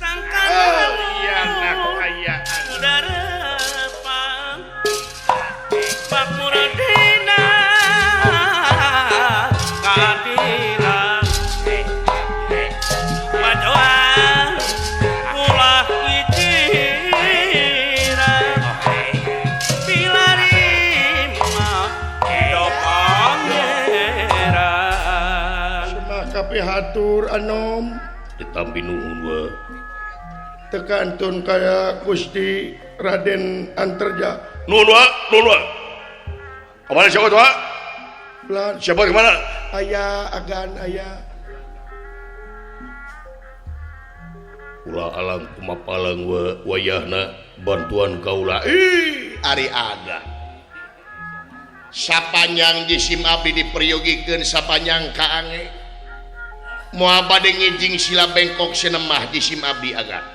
sangkan iya nak ayaan udarepan Pakmuradina keadilan majuan ulah pikiran pilarima hidup pangeran semaka pihatur anom ditampi nuhun wa tekantun kaya Gusti Raden Antarja nuhun wa kemana siapa tuh wa lan siapa kemana aya agan aya ulah alam kumapalang wa wayahna bantuan kaula ari aga sapanjang jisim abdi diperyogikan sapanjang kaange moal bade ngijing sila bengkok senemah jisim abdi aga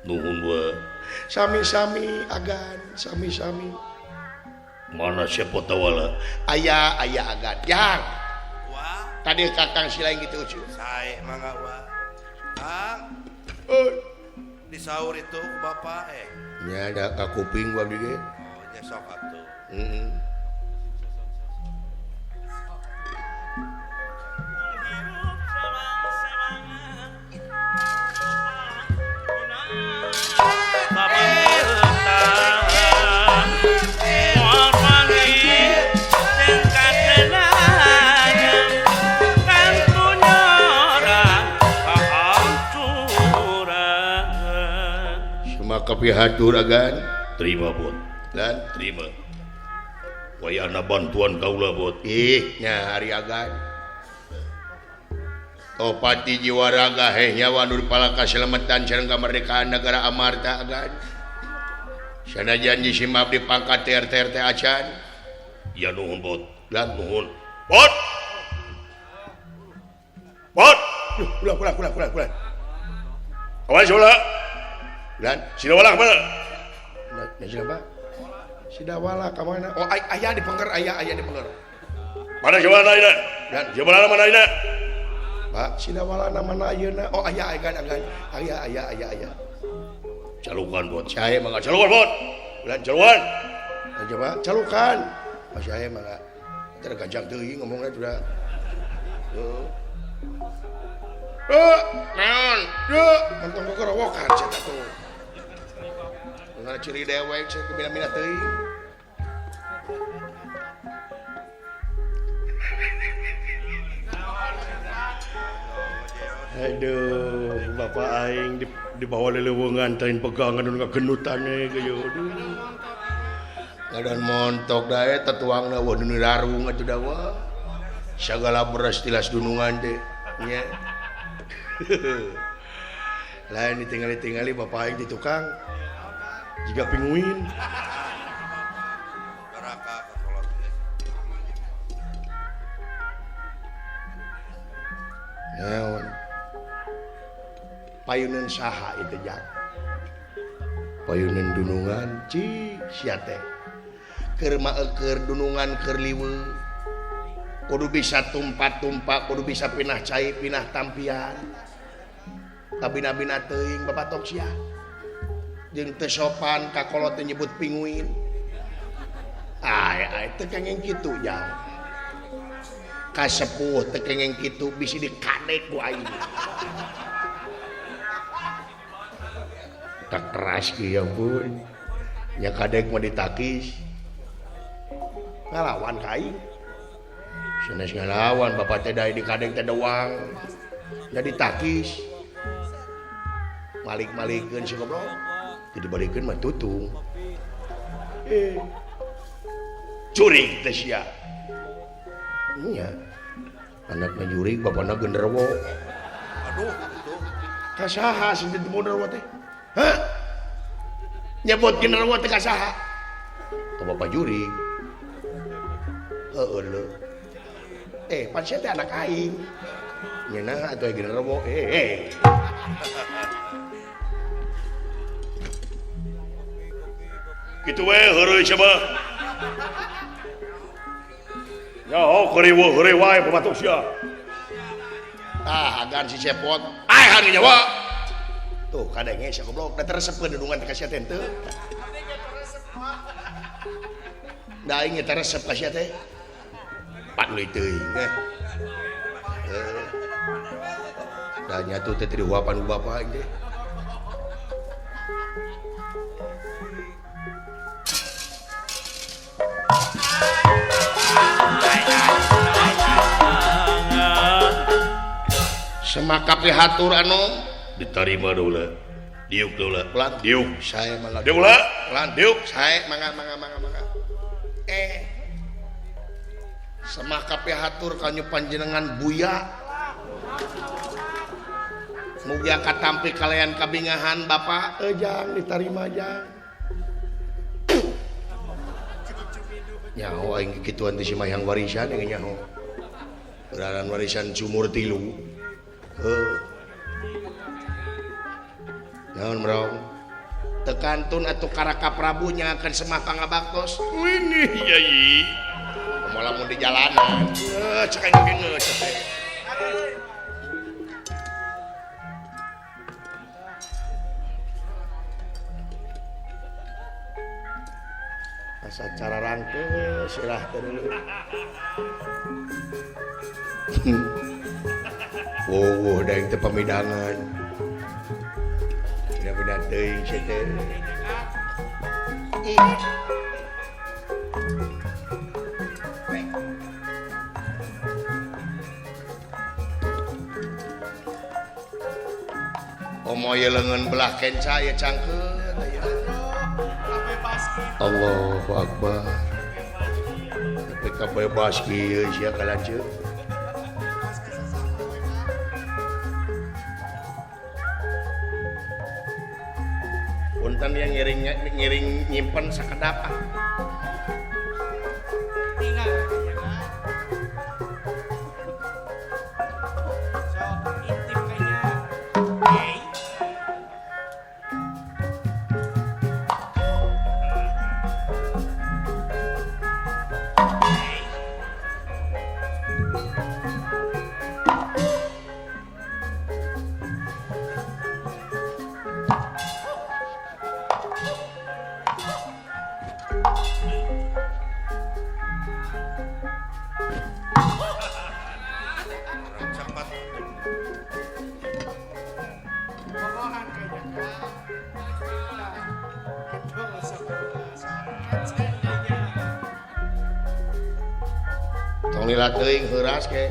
nuhun wa sami-sami agan sami-sami mana siapa tawala aya agan yang wah tadi kakang sila yang gitu cu saya mangga wah di sahur itu bapak nya ada ka kuping gua abdi ge nyesok atuh semaka pihatur agan terima bot dan terima wayahna bantuan kaula bot nya hari agan Topati jiwa raga heh nyawa nur pala kaselamatan sareng kamardikaan negara Amarta agan sanajan jisim abdi pangkat RT acan ya nuhun bot lan nuhun bot bot ulah kawan sebelah dan sila walang mana siapa Sidawala ka mana oh aya di pengger aya di pengger mana sebelah lainnya dan sebelah mana lainnya Pak Sidawala namana ayeuna oh aya aya calukan bot saya mangga calukan bot dan calukan coba calukan mas saya mangga tergajang teuing ngomongna sudah naon mantong kerowokan cenah tuh ngana ciri dewek saya kemina-mina teuing aduh bapak aing di bawah lelewungan tain pegangan nu genutannya geus aduh ngadan montok dae tatuangna wah nu rarung atuh da wah sagala beras tilas dunungan teh nya lain ditinggali bapak aing di tukang jika pinguin neraka kekolot naon payunan saha itu jak payunan dunungan cik sia teh keur maeukeur dunungan keur liweuh kudu bisa tumpat-tumpak kudu bisa pinah cai pinah tampian kabina-bina teuing bapatok sia jeung teu sopan kakolot teh nyebut pinguin ay teu kengeng kitu jang kasepuh teu kengeng kitu bisi dikadek ku aing tak keras kieu pun nya kadek mah ditakis ngalawan ka aing sanes ngalawan bapak teh dae dikadek teh doang nya ditakis malik-malikeun si goblok jadi balikeun mah tutung curig teh sia nya anakna jurig bapana genderuwo aduh itu kasaha sing genderuwo teh hah nyebut genderuwo teh kasaha ka bapak jurig heueuh leuh pan sia teh anak aing nya nah atuh genderuwo gitu we heureuy coba ya oh keriweuh heureuy wae pamatuk sia agan si cepot sarehan nyawa tuh kadangnya saya goblok da teresepkeun dudungan teh ka sia teh teu da aing teh resep ka sia teh pat deui teuing da nyatu teh di uapan ku bapa aing teh semaka pihatur anu diterima dulu diuk dulu pelan diuk saya malah diuk lah pelan diuk saya mangga semaka pihatur kanyu panjenengan buya mugia katampi kalian kabingahan bapak jangan diterima jang nyaho aing kituan di simayang warisan yang nyaho beraran warisan sumur tilu naon merong tekantun atau karaka Prabu nya akan semaka ngabaktos ini yai malah mau di jalanan cek aing ge ngeucet teh asa cara rangkeun sirah teh dulu oh daeng teh pamidangan pindah teuing sia teh omoy leungeun belah kenca ya cangkeun aya Allahu Akbar tapi kabebas kieu sia kalanceuk punten yang ngiring nyimpen sakedap cepat tong lila teuing heuras ke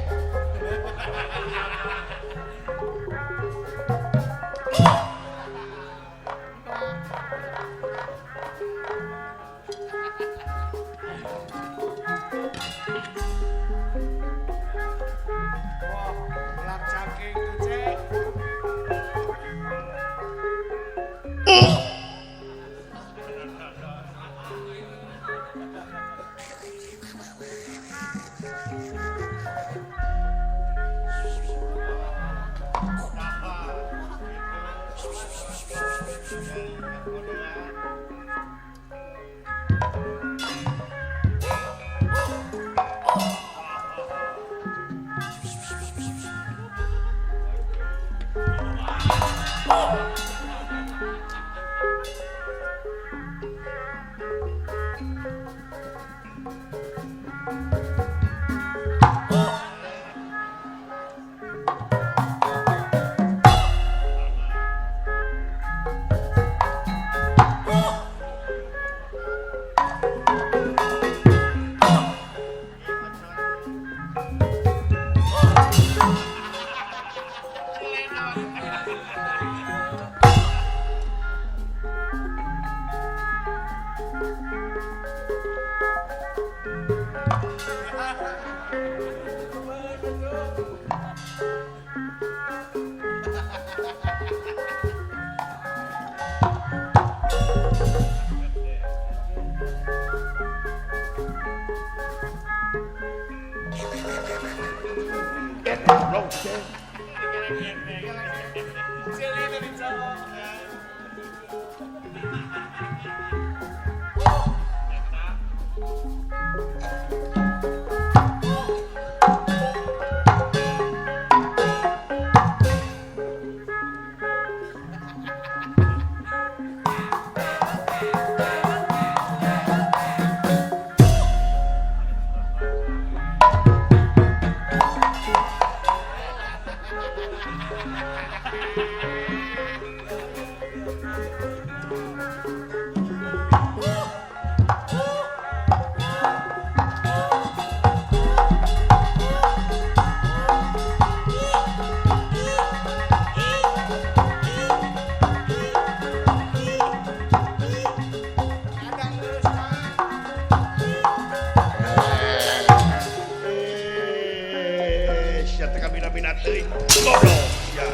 Sia teh kabina-bina teuing. Goblok sia.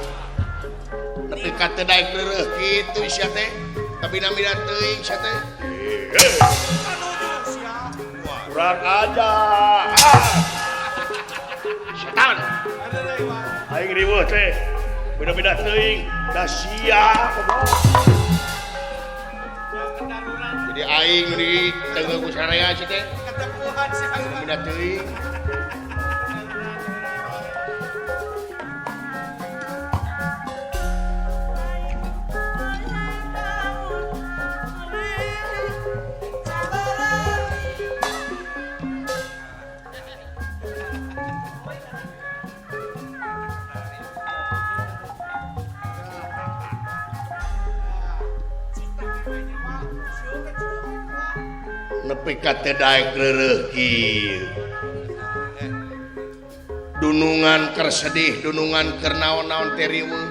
Nepi ka teu daek leureuh kitu sia teh. Kabina-bina teuing sia teh. Kurang aja. Setan. Aing riweuh teh. Bina-bina teuing. Da sia goblok. Jadi aing nu di tengah ku saraya sia teh. Bina teuing. Nepi ka teu daek leureuh kieu. Dunungan keur sedih, dunungan keur naon-naon teh riweuh.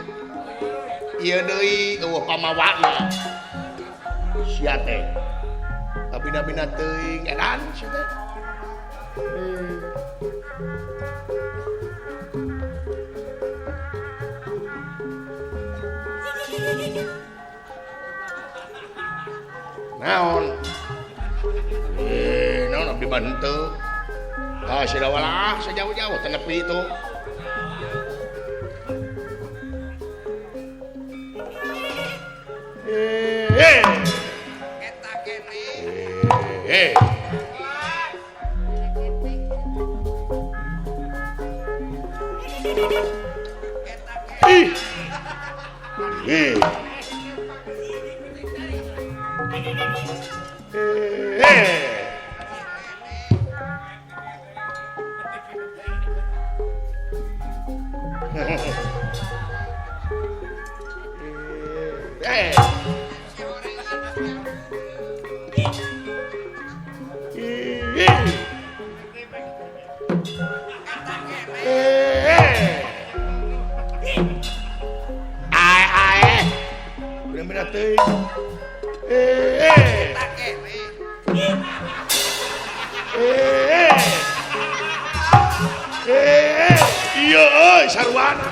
Ieu deui eueuh pamawana. Sia teh. Kabina-bina teuing edan sia teh. Naon? Naon abdi bantu. Ah, sudah walah sejauh-jauh tenepi itu. Eta kene. Bener-bener teuing. Eta kene. Iya euy sarwana.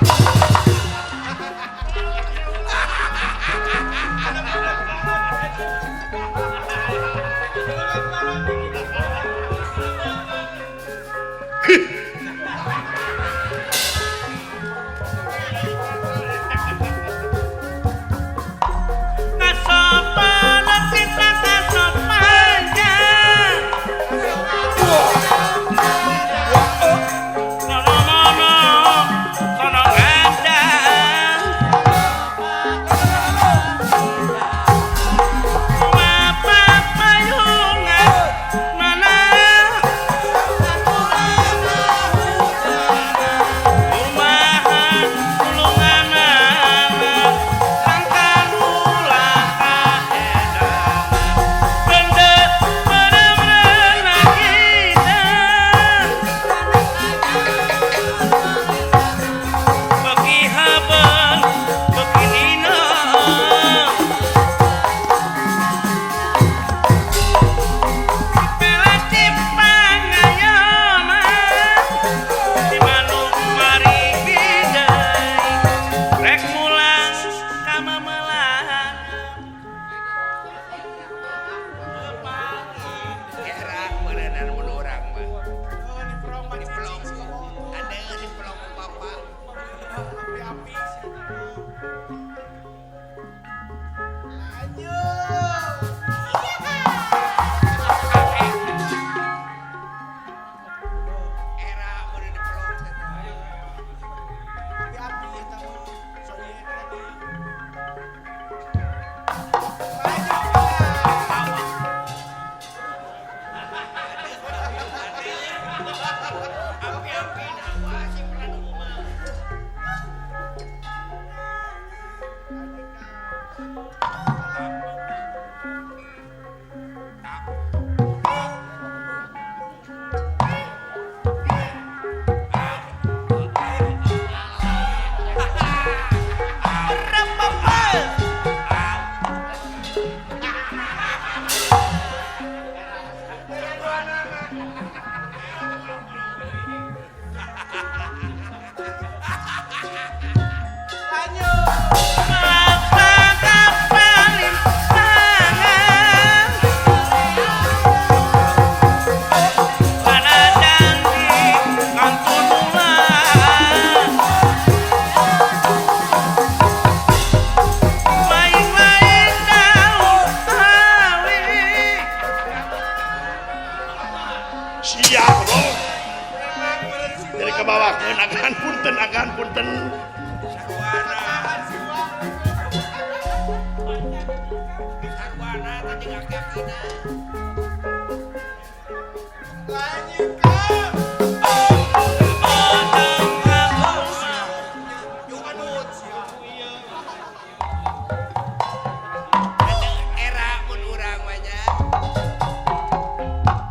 Era mun urang banyak.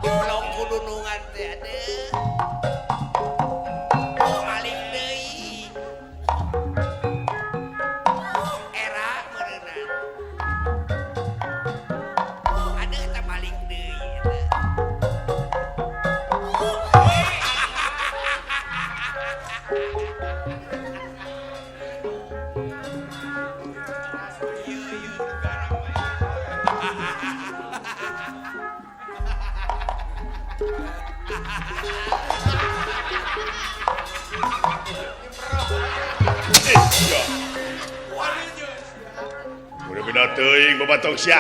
Jeblok kudunungan teh adeuh. Maling deui. Era meureunna. Adeuh teh maling deui eta. Udah beda teuing babatok sia.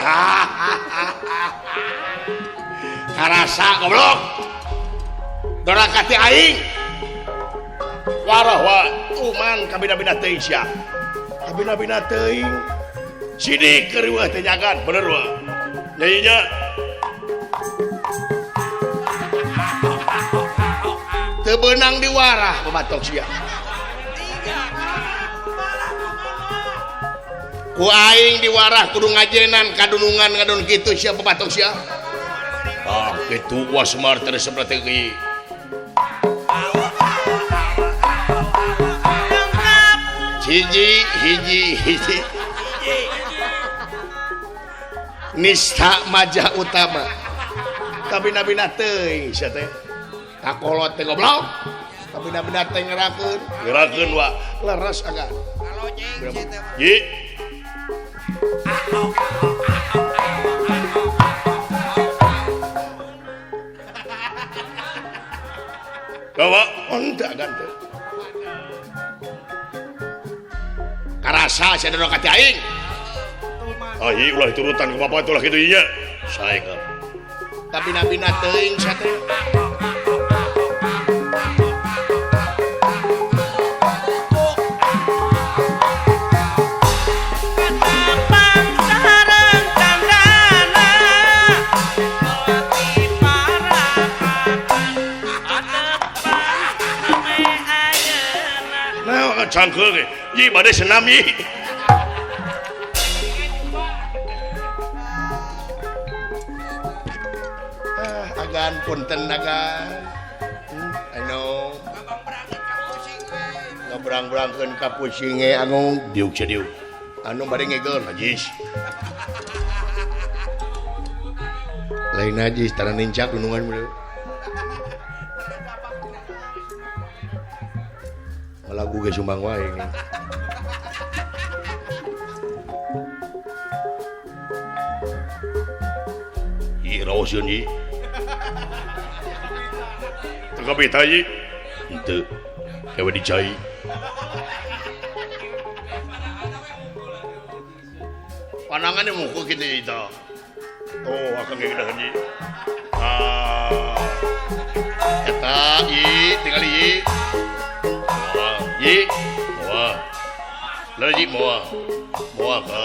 Karasa goblok. Dorakati aing. Warah wa uman kabina-bina teuing sia. Kabina-bina teuing. Sini keur wah teh nyagan, bener wa. Nyai nya. Teu beunang di warah babatok sia. Ku aing diwarah kudu ngajenan kadunungan ngadon kitu sia babatok sia. Ah, kitu wa semar teh strategi. Hiji. Nista majah utama. Kabina-bina teuing sia teh. Kakolot teh goblok. Kabina-bina teh ngerakeun wa leres agan. Kalau jeng sia teh. Ji. Bawa onta gante. Karasa sia dodok kati aing. Aing ulah turutan ke bapak itulah kitu nya. Sae ka. Kabina-bina teuing sia teh. Cangkeung ge, ji bade senam ji. Agan punten agan. I know. Ngabrang-brangkeun ka pusing ge anu diuk cediuk. Anu bade ngegeun najis. Lain najis tara nincak dunungan beureum. Lagu ge sumbang wae ini. Ih, raosieun ji. Teu kabeh ji. Henteu. Kewe dicai. Panangannya muku kitu eta. Oh, akan ge gedahan ji. Ah. Eta ji, tinggal ji. Ji, moa. Lah ji moa. Moa ka.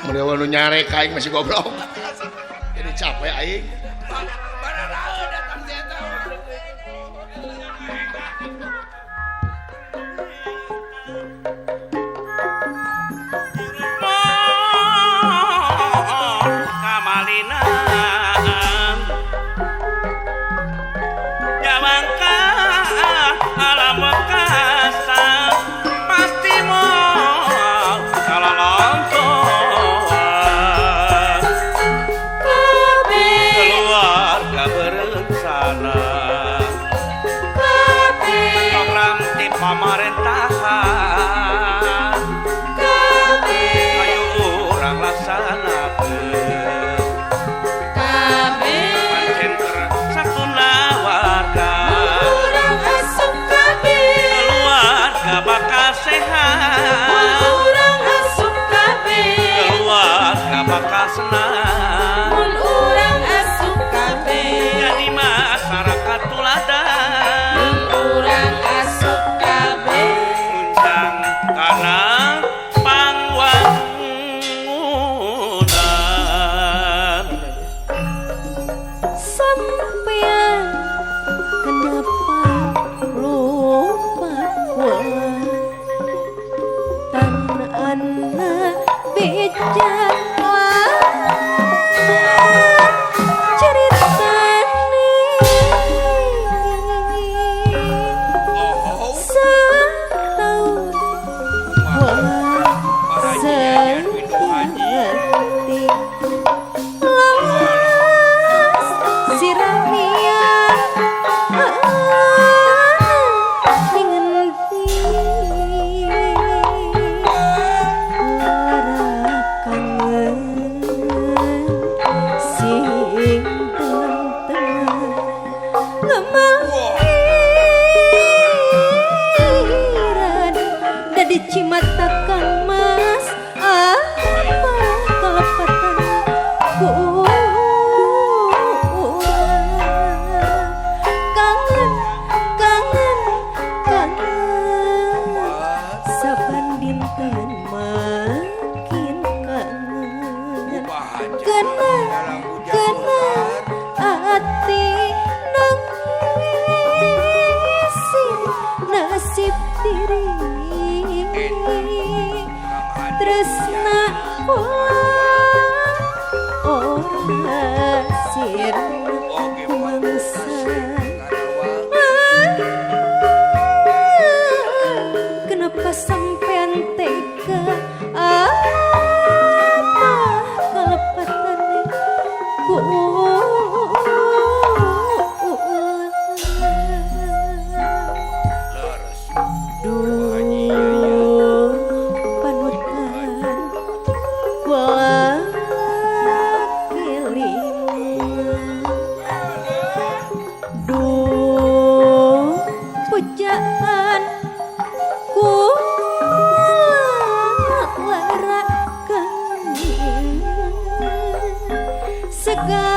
Mun nu nyare ka aing masih goblok. Jadi capek aing. Pemerintahan di Cimata Kang Mas kalepatan ku kangen kangen kangen saban dinten makin kangen kena kena hati nangisin nasib diri tresna ora sirna mangsa kenapa sampean tega apa kelepatannya ku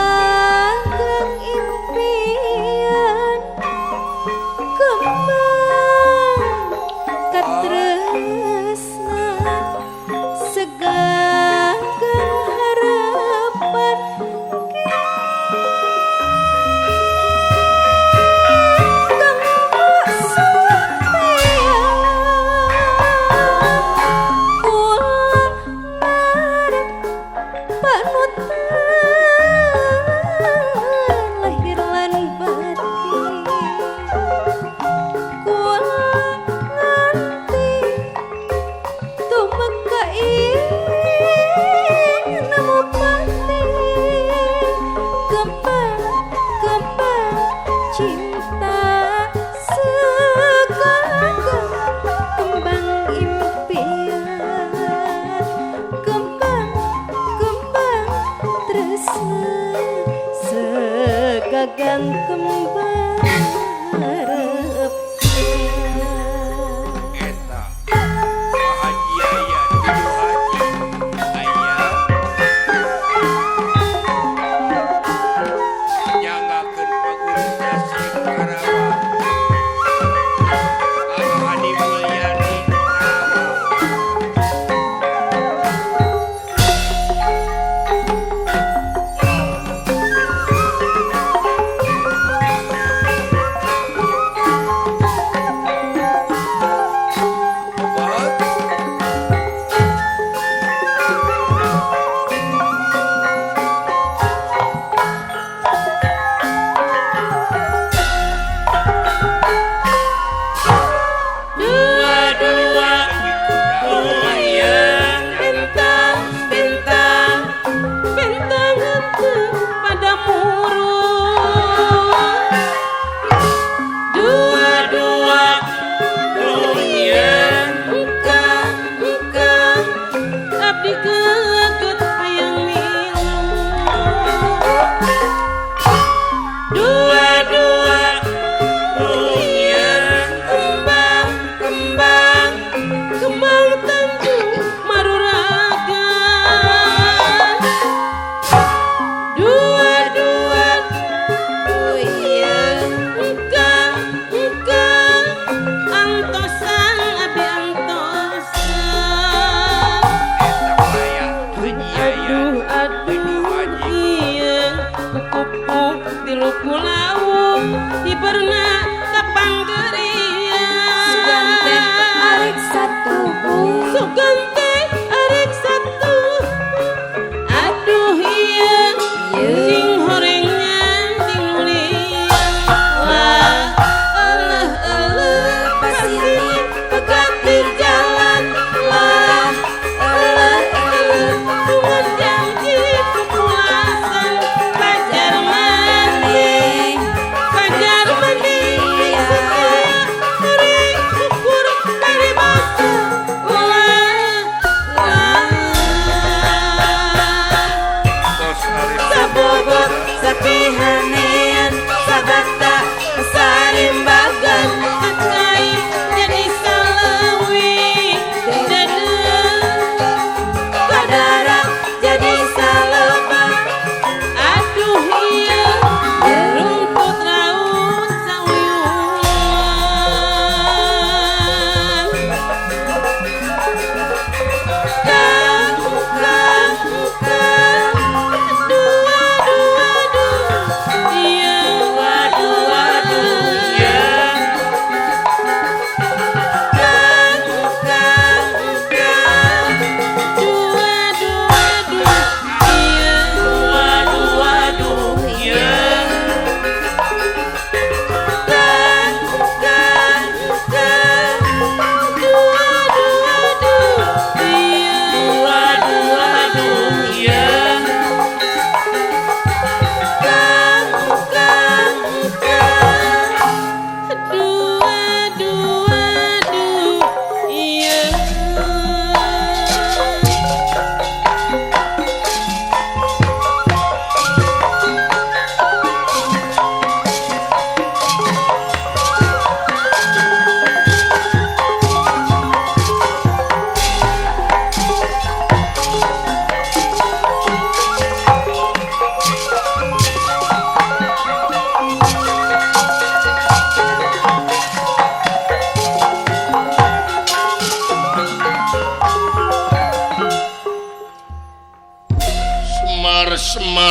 segagang impian kembang katresna segagang harapan kang sampean ulah panutan lahir lan batin kula nganti tumekain nemu pati kembang kembang cinta segagang kembang impian kembang kembang tresna segagang kembang harapan Eta bahagia ya tidur hati ayah nyanggakeun pagurintasi karawa Hadi Mulyani Karawa Fajar mandi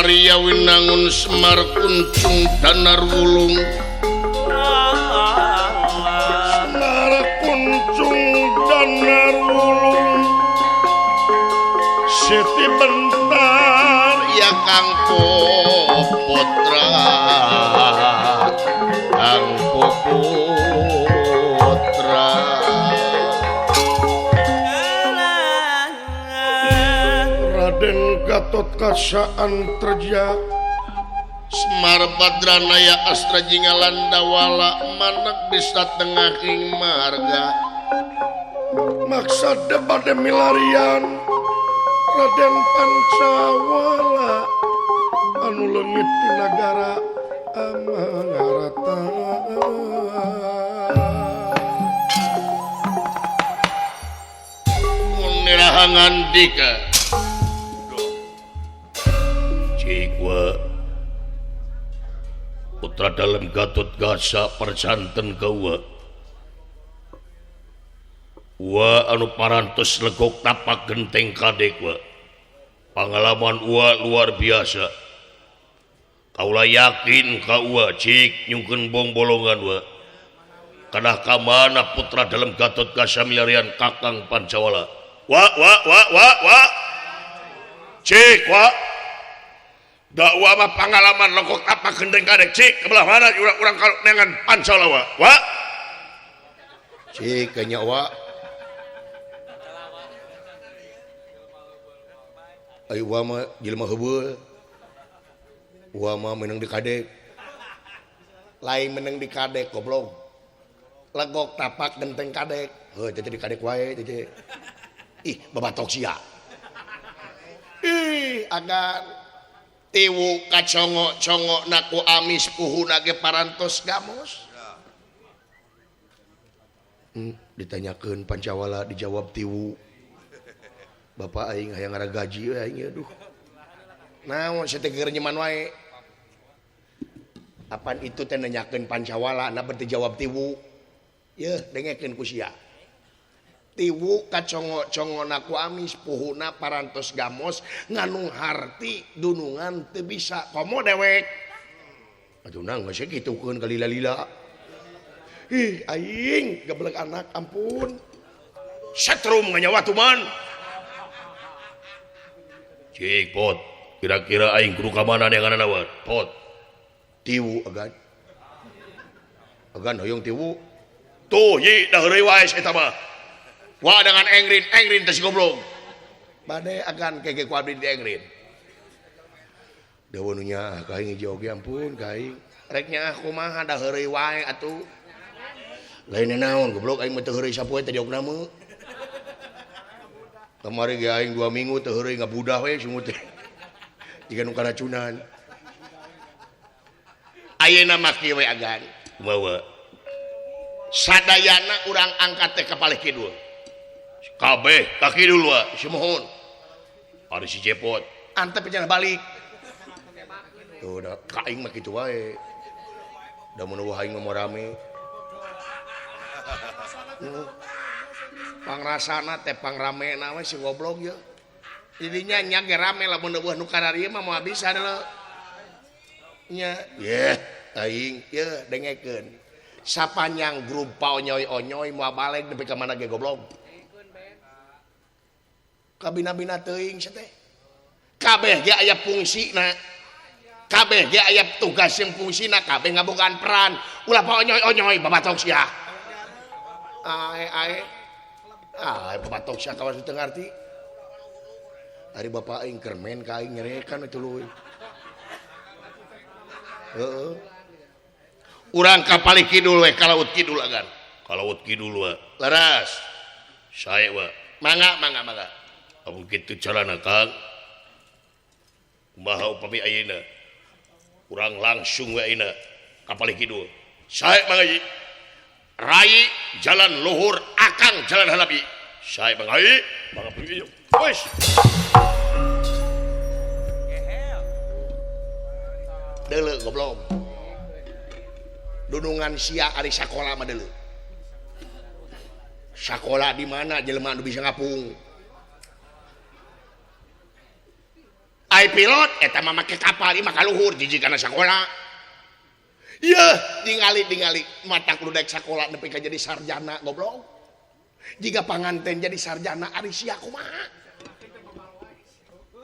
Maria Winangun Semar Kuncung Danar Wulung Semar Kuncung Danar Wulung Siti Bentar ya Kang Putra Kang Putra Raden Gatot Kaca Antreja Semar Badranaya Astra Jingalandawala manak bisa tengahing marga maksada bade milarian Raden Pancawala anu leungit di nagara Amangarata munirahangan dika Cikwa putra dalam Gatot Kaca percanten kawa wa anu parantos legok tapak genteng kadek wa pengalaman wa luar biasa kaulah yakin kawa cik nyungkeun bong bolongan wa kana kamana putra dalam Gatot Kaca milarian Kakang Pancawala wa cik wa dakwah mah pengalaman lokok apa gendeng kadek cik kebelah mana urang kalau dengan Pancawala wa cik kayaknya wa ayo wa mah jelema heubeul wa mah menang di kadek lain menang di kadek goblok legok tapak genteng kadek heuh teh di kadek wae teh ih babatok sia ih agan tiwu kacongo-congo naku amis puhuna ge parantos gamos ditanyakeun Pancawala dijawab tiwu bapak aing hayang ngara gaji we aing aduh naon saya teh keur nyeman wae apaan itu teh nanyakeun Pancawala na berarti jawab tiwu yeuh dengekeun ku sia tiwu kacongo-congo naku amis puhuna parantos gamos nganu harti dunungan teu bisa komo dewek atuh nang geus kitukeun ka lila-lila ih aing gablek anak ampun setrum nganyawa tuman cik pot kira-kira aing kudu ka mana neanganna wa pot tiwu agan hoyong tiwu tuh yi dah heureuy wae eta mah wa dengan engrin teh si goblok bade agan kege ku abdi di engrin dawa nu nya ka aing hiji oge ampun ka aing rek nya kumaha da heureuy wae atuh lain naon goblok aing mah teu heureuy sapoe teh diokna mah kamari ge aing 2 minggu teu heureuy ngabudah we sungut teh jiga nu karacunan ayeuna mah kieu we agan kumaha sadayana urang angkat teh ka palih kidul kabeh kaki dulu wa si mohon ari si cepot antep cenah balik tuh da kaing mah kitu wae da mun aing mah rame pangrasana teh pangramena we si goblok ye jadinya nya ge rame lamun eueuh nu kararieu mah moal bisa deuleu nya yeh aing ye dengekeun sapanjang grup paonyoy-onyoy moal balik nepi ka mana ge goblok kabina-bina teuing sia teh kabeh ge aya fungsina kabeh ge aya tugas yang fungsina kabeh ngabogaan peran ulah paonyoy-onyoy babatok sia ae babatok sia kawas teu ngarti ari bapak aing keur men ka aing nyerekan itu leuwih heeh urang ka palih kidul we ka laut kidul agan ka laut kidul we laras sae we mangga kamu kitu carana Kang kumaha upami ayeuna urang langsung we ayeuna ka palih kidul sae mangga rai jalan luhur akang jalan hanapi sae mangga mangga pergi wes deuleu goblok dunungan sia ari sakola mah deuleu sakola di mana jelema anu bisa ngapung ai pilot eta mah make kapal ieu mah kaluhur jijik kana sakola. Yeuh, ningali mata kudu daek sakola nepi ka jadi sarjana goblok. Jika panganten jadi sarjana ari sia kumaha?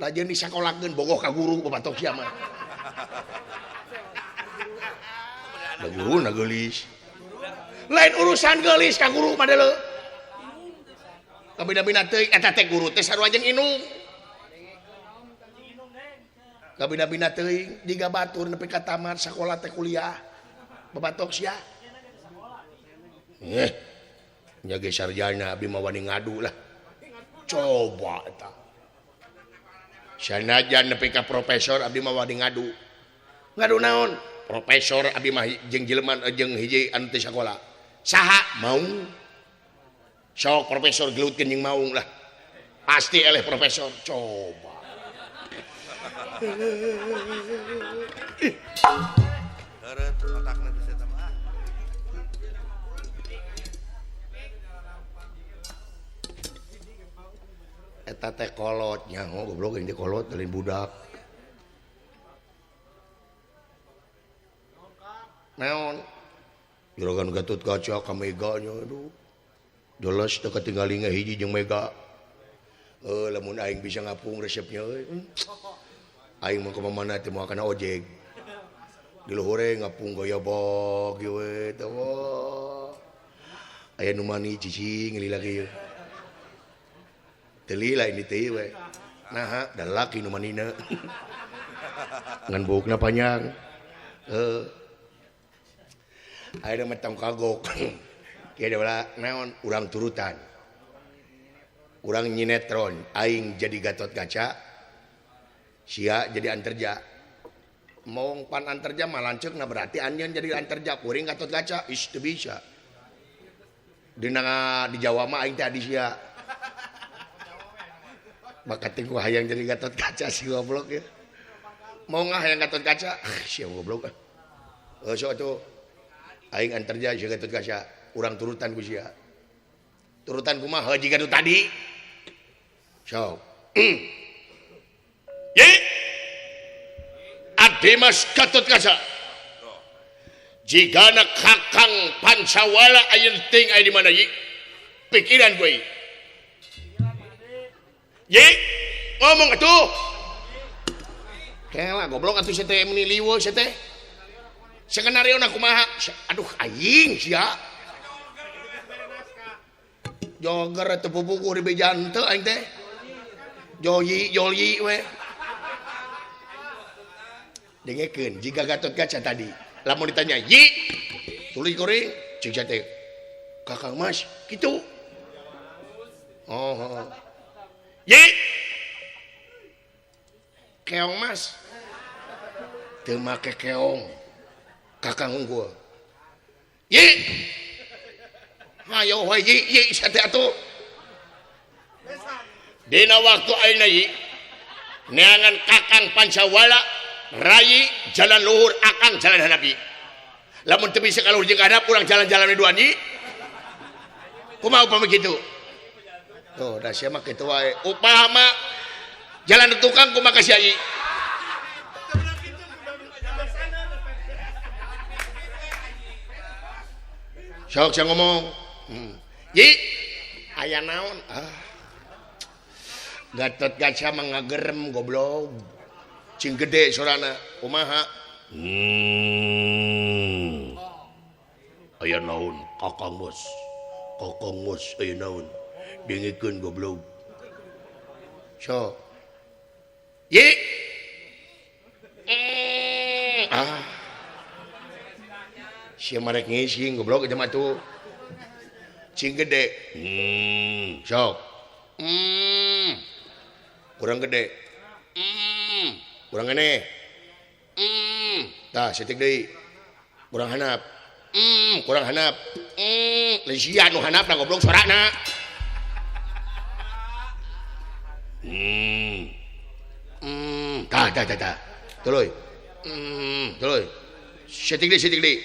Lajeun disakolakeun bogoh ka guru babatok sia mah. Da guru na geulis. Lain urusan geulis ka guru mah deuleu. Kabina-bina teuing eta teh guru teh sarua jeung inung. Kabina-bina teuing jiga batur nepi ka tamat sakola teh kuliah. Babatok sia. Nya ge sarjana abdi mah wani ngadu lah. Coba eta. Sanajan nepi ka profesor abdi mah wani ngadu. Ngadu naon? Profesor abdi mah jeung jelema jeung hiji anu teh sakola. Saha mau? Sok profesor gelutkeun jeung maung lah. Pasti eleh profesor. Coba. Heureut otakna teh eta mah. Eta teh kolot nyaho goblok ini kolot lain budak. Naon? Juragan Gatot Kaca ka Mega nya aduh. Jelas teu ketinggali ngahiji jeung Mega. Lamun aing bisa ngapung resepnya euy. Aing mah kemana teh moal kana ojek. Di luhure ngapung gaya bog ieu we teh wah. Aya nu mani cicing lila kieu. Teu lila ini teh we. Naha da laki nu manina. Ngan bogna panjang. Aya mah tong kagok. Kieu da naon urang turutan. Urang nyinetron aing jadi Gatot Kaca. Sia jadi Anterja. Mong pan Anterja mah lanceuk na berarti anjeun jadi Anterja kuring Gatot Kaca is teu bisa. Dina di Jawa mah aing teh adi sia. Bakat ku hayang jadi Gatot Kaca si goblok ya. Mau ngahayang Gatot Kaca, sia goblok. Sok atuh aing Anterja si Gatot Kaca, urang turutan ku sia. Turutan kumaha haji Gatot tadi. Sok. Ye. Ademas Gatot Kaca. Jigana Kakang Pancawala aya ting aya di mana ye? Pikiran gue. Ye, ngomong atuh. Kela goblok atuh sia teh meni liweuh sia teh. Skenario na kumaha? Aduh aing sia. Joger teu pupuku di bejan teu aing teh. Joli we. Dengekeun jika Gatot Kaca tadi. Lamun ditanya, "Yi." Tuluy kuring, cing sia teh. Kakang Mas, kitu. Oh. Yi. Keong Mas. Teu make keong. Kakang unggul. Yi. Hayo we yi sia teh atuh. Dina waktu ayeuna yi. Neangan Kakang Pancawala rai jalan luhur akang jalan hadapi. Lamun teu bisa kaluhur jeung hadap urang jalan-jalan duaan yi. Kumaha upama kitu? Tuh, da sia mah kitu wae. Upama jalan tukang kumaha ka sia yi. Sok sia ngomong. Yi, aya naon? Gatot Kaca mah ngagerem goblok. Cing gede sorana kumaha? Aya naon Kakang Mas? Kakang Mas aya naon? Dengekeun goblok. So. Ye. Sia marek ngising goblok eta mah tuh. Cing gede. Sok. Kurang gede. Kurang gede. Tah setik deui. Kurang hanap. Kurang hanap. Lain sia nu hanapna goblok suarana. Tah. Tuluy. Tuluy. Setik deui.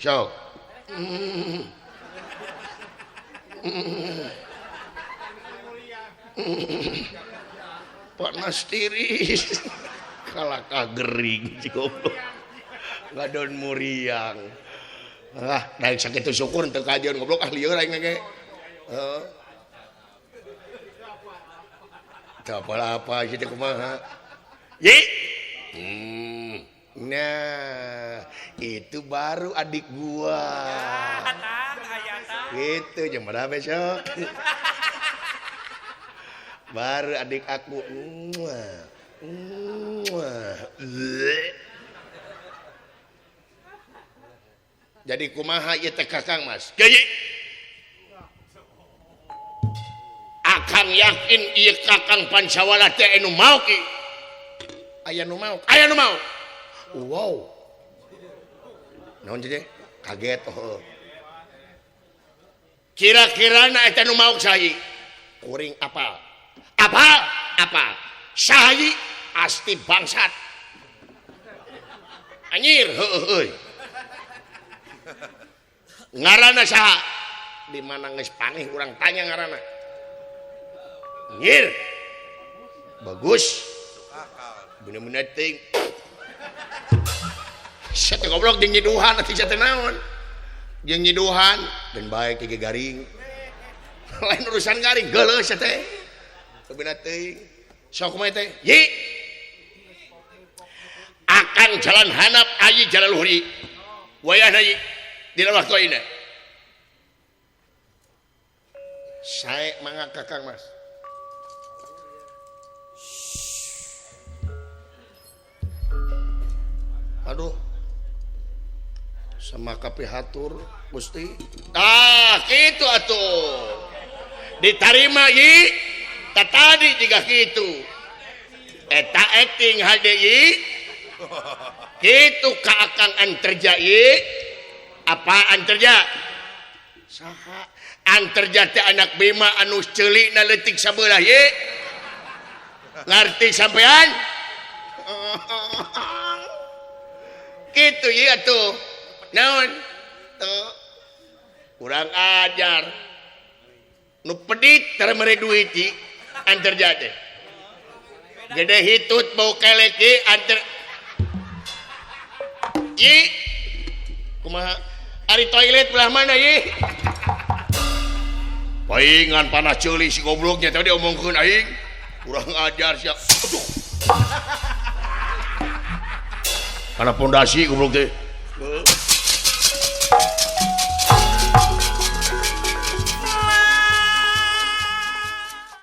Sok. panas tiris kalah kagering si goblok ngadon muriang daek sakitu syukur teu kajian goblok lieur aing ge teu apa-apa kitu kumaha ye nah itu baru adik gua gitu jam berapa besok baru adik aku jadi kumaha ieu teh Kakang Mas kieu akang yakin ieu Kakang Pancawala teh anu mau ki aya nu mau wow naon teh kaget kira-kira na eta nu mau sahi kuring apa sahi asti bangsat anjir heuh ngaranna saha di mana geus paneh urang tanya ngaranna anjir bagus bener-bener ting sate goblok jeung nyiduhan atuh sate naon jeung nyiduhan dan baik ke garing lain urusan garing geuleus teh bener teuing sok kumaha teh ye akan jalan hanap ayi jalan luhuri wayahna ye dina waktu ayeuna sae mangga Kakang Mas aduh sama kapi hatur Gusti gitu atuh ditarima ye tadi juga gitu eta acting HDI gitu ka Akang Anterja ye apaan terja saha Anterja teh anak Bima anu ceulik na leutik sabelah ye ngarti sampean gitu ye atuh naon tuh kurang ajar nu pedit termere duit ti Anterja teh gede hitut bau kelek ye anter ye kumaha ari toilet belah mana ye paingan panas ceuli si gobloknya tadi omongkeun aing kurang ajar sia aduh kana pondasi goblok teh